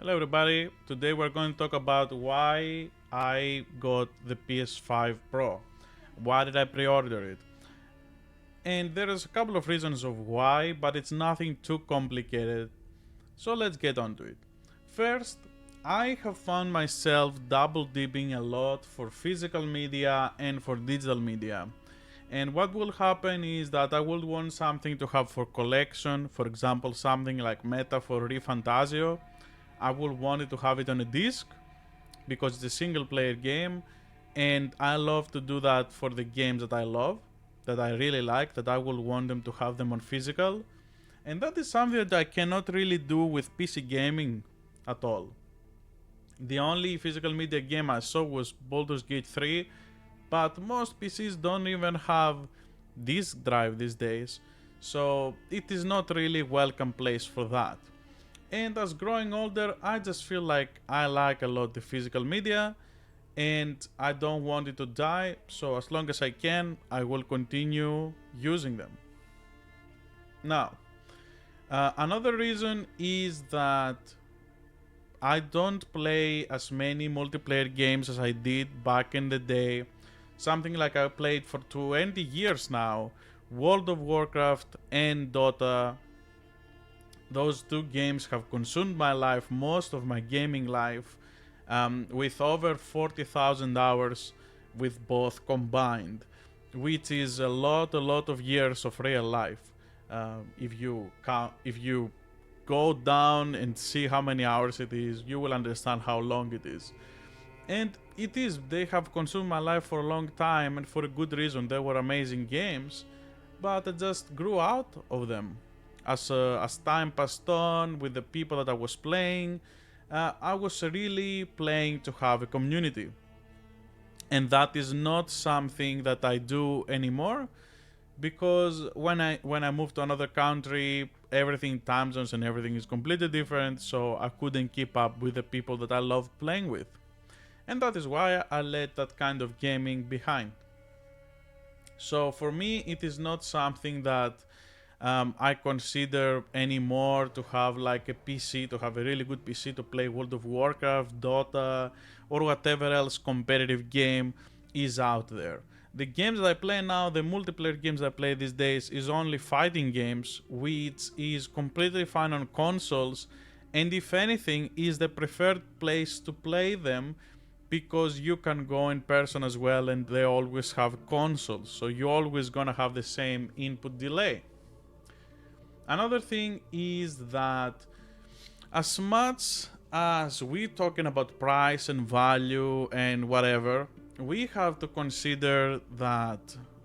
Hello everybody, today we're going to talk about why I got the PS5 Pro. Why did I pre-order it? And there is a couple of reasons of why, but it's nothing too complicated. So let's get on to it. First, I have found myself double dipping a lot for physical media and for digital media. And what will happen is that I will want something to have for collection, for example, something like Meta for ReFantasio. I will want it to have it on a disc because it's a single player game, and I love to do that for the games that I love, that I really like, that I will want them to have them on physical. And that is something that I cannot really do with PC gaming at all. The only physical media game I saw was Baldur's Gate 3, but most PCs don't even have disk drive these days, so it is not really a welcome place for that. And as growing older, I just feel like I like a lot the physical media and I don't want it to die, so as long as I can, I will continue using them. Now, another reason is that I don't play as many multiplayer games as I did back in the day. Something like I played for 20 years now, World of Warcraft and Dota. Those two games have consumed my life, most of my gaming life, with over 40,000 hours with both combined, which is a lot of years of real life. If you go down and see how many hours it is, you will understand how long it is. And it is, they have consumed my life for a long time and for a good reason. They were amazing games, but I just grew out of them. As time passed on with the people that I was playing, I was really playing to have a community. And that is not something that I do anymore because when I moved to another country, everything time zones and everything is completely different, so I couldn't keep up with the people that I love playing with. And that is why I let that kind of gaming behind. So for me, it is not something that I consider anymore to have like a PC, to have a really good PC to play World of Warcraft, Dota, or whatever else competitive game is out there. The games that I play now, the multiplayer games I play these days, is only fighting games, which is completely fine on consoles, and if anything, is the preferred place to play them because you can go in person as well, and they always have consoles, so you're always gonna have the same input delay. Another thing is that as much as we're talking about price and value and whatever, we have to consider that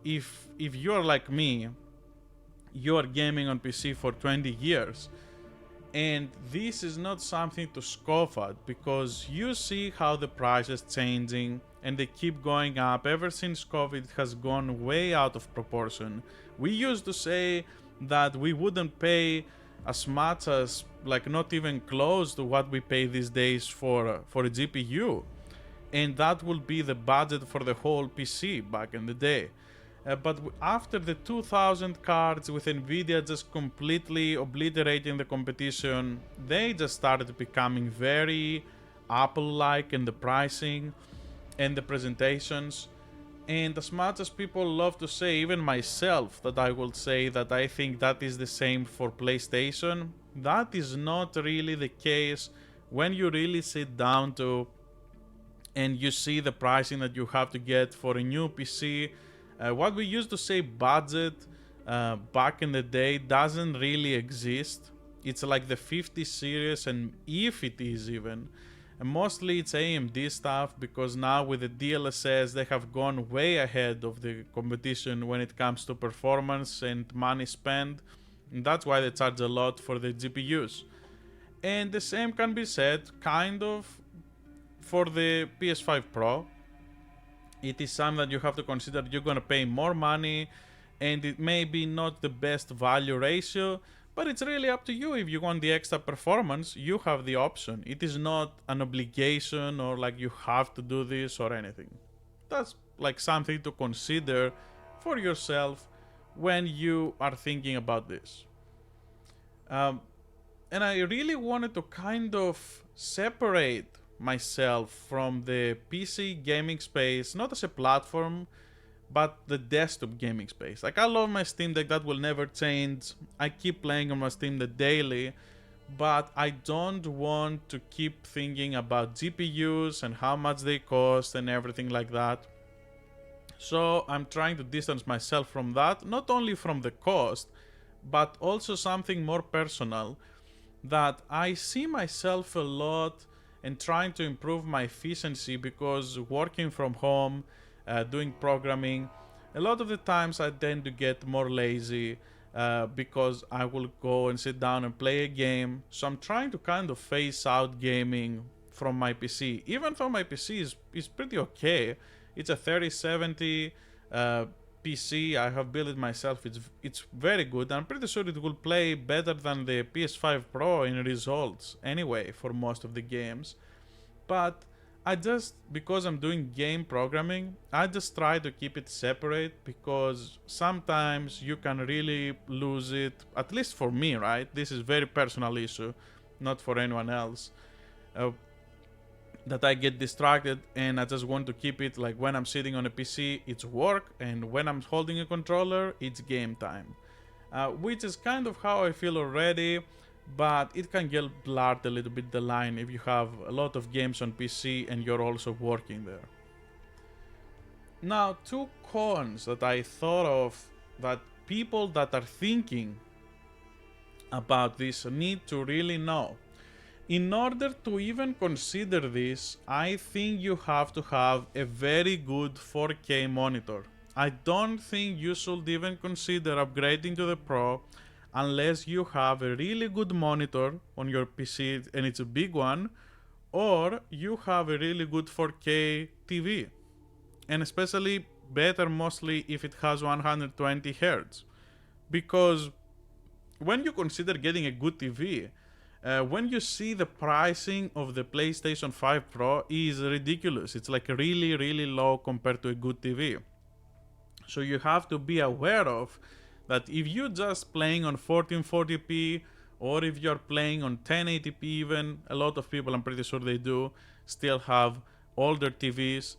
if you're like me, you're gaming on PC for 20 years, and this is not something to scoff at because you see how the price is changing and they keep going up. Ever since COVID, it has gone way out of proportion. We used to say that we wouldn't pay as much as, like, not even close to what we pay these days for a GPU, and that will be the budget for the whole PC back in the day. But after the 2000 cards with Nvidia just completely obliterating the competition, they just started becoming very Apple-like in the pricing and the presentations. And as much as people love to say, even myself, that I will say that I think that is the same for PlayStation, that is not really the case when you really sit down to and you see the pricing that you have to get for a new PC. What we used to say budget back in the day doesn't really exist. It's like the 50 series, and if it is even. And mostly it's AMD stuff because now with the DLSS they have gone way ahead of the competition when it comes to performance and money spent. And that's why they charge a lot for the GPUs. And the same can be said kind of for the PS5 Pro. It is something that you have to consider. You're gonna pay more money and it may be not the best value ratio, but it's really up to you. If you want the extra performance, you have the option. It is not an obligation or like you have to do this or anything. That's like something to consider for yourself when you are thinking about this. And I really wanted to kind of separate myself from the PC gaming space, not as a platform, but the desktop gaming space. Like, I love my Steam Deck, that will never change. I keep playing on my Steam Deck daily, but I don't want to keep thinking about GPUs and how much they cost and everything like that. So I'm trying to distance myself from that, not only from the cost, but also something more personal, that I see myself a lot and trying to improve my efficiency, because working from home, doing programming, a lot of the times I tend to get more lazy, because I will go and sit down and play a game. So I'm trying to kind of phase out gaming from my PC. Even though my PC is pretty okay, it's a 3070 PC. I have built it myself. It's very good. I'm pretty sure it will play better than the PS5 Pro in results anyway for most of the games. But I just, because I'm doing game programming, I just try to keep it separate, because sometimes you can really lose it, at least for me, right? This is very personal issue, not for anyone else. That I get distracted and I just want to keep it like, when I'm sitting on a PC, it's work, and when I'm holding a controller, it's game time. Which is kind of how I feel already, but it can get blurred a little bit, the line, if you have a lot of games on PC and you're also working there. Now, two cons that I thought of that people that are thinking about this need to really know. In order to even consider this, I think you have to have a very good 4K monitor. I don't think you should even consider upgrading to the Pro unless you have a really good monitor on your PC and it's a big one, or you have a really good 4K TV. And especially better mostly if it has 120 Hz. Because when you consider getting a good TV, when you see the pricing of the PlayStation 5 Pro is ridiculous. It's like really, really low compared to a good TV. So you have to be aware of that if you're just playing on 1440p, or if you're playing on 1080p even, a lot of people, I'm pretty sure they do, still have older TVs.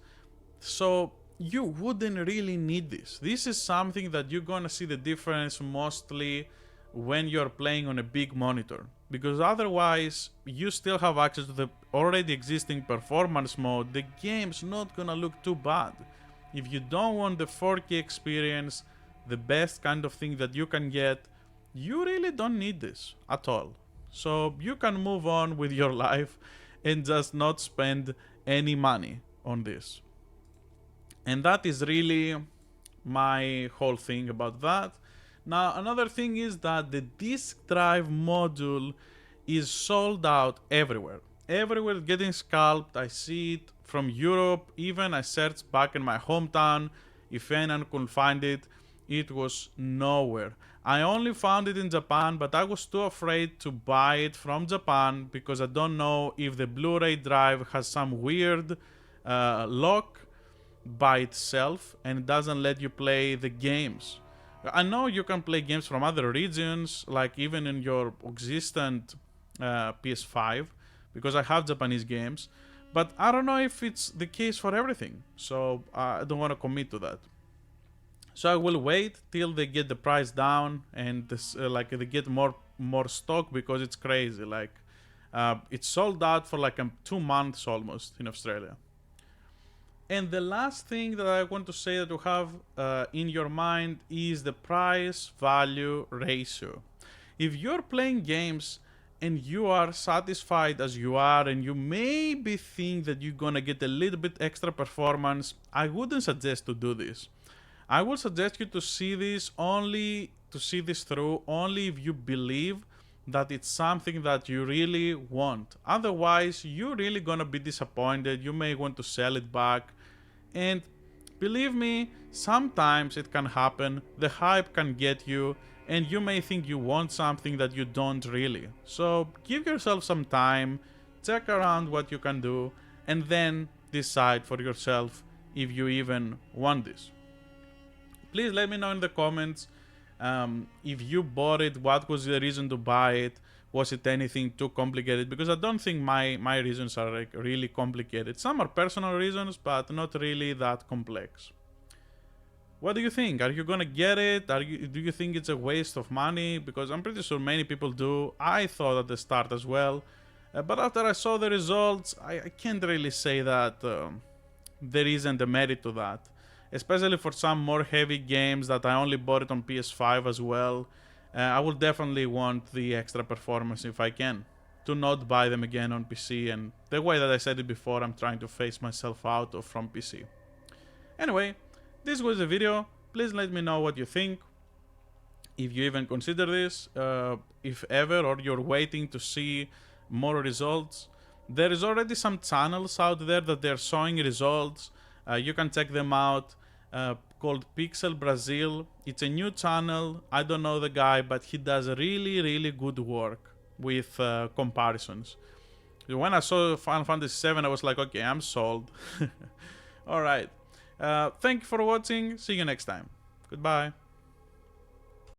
So you wouldn't really need this. This is something that you're gonna see the difference mostly when you're playing on a big monitor, because otherwise you still have access to the already existing performance mode. The game's not gonna look too bad. If you don't want the 4K experience, the best kind of thing that you can get, you really don't need this at all. So you can move on with your life and just not spend any money on this. And that is really my whole thing about that. Now, another thing is that the disk drive module is sold out everywhere. Everywhere getting scalped. I see it from Europe. Even I searched back in my hometown. If anyone could find it, it was nowhere. I only found it in Japan, but I was too afraid to buy it from Japan because I don't know if the Blu-ray drive has some weird lock by itself and it doesn't let you play the games. I know you can play games from other regions, like even in your existent PS5, because I have Japanese games, but I don't know if it's the case for everything, so I don't want to commit to that. So I will wait till they get the price down and this, like they get more stock, because it's crazy. Like it's sold out for like 2 months almost in Australia. And the last thing that I want to say that you have in your mind is the price-value ratio. If you're playing games and you are satisfied as you are, and you maybe think that you're gonna get a little bit extra performance, I wouldn't suggest to do this. I would suggest you to see this through only if you believe that it's something that you really want. Otherwise, you're really gonna be disappointed. You may want to sell it back. And believe me, sometimes it can happen. The hype can get you, and you may think you want something that you don't really. So give yourself some time, check around what you can do, and then decide for yourself if you even want this. Please let me know in the comments if you bought it, what was the reason to buy it, Was it anything too complicated? Because I don't think my reasons are like really complicated. Some are personal reasons, but not really that complex. What do you think? Are you gonna get it? Do you think it's a waste of money? Because I'm pretty sure many people do. I thought at the start as well. But after I saw the results, I can't really say that there isn't a merit to that. Especially for some more heavy games that I only bought it on PS5 as well. I will definitely want the extra performance if I can. To not buy them again on PC, and the way that I said it before, I'm trying to phase myself out of from PC. Anyway, this was the video. Please let me know what you think. If you even consider this, if ever, or you're waiting to see more results. There is already some channels out there that they're showing results. You can check them out. Called Pixel Brazil. It's a new channel. I don't know the guy, but he does really good work with comparisons. When I saw Final Fantasy VII, I was like, okay, I'm sold. Alright. Thank you for watching. See you next time. Goodbye.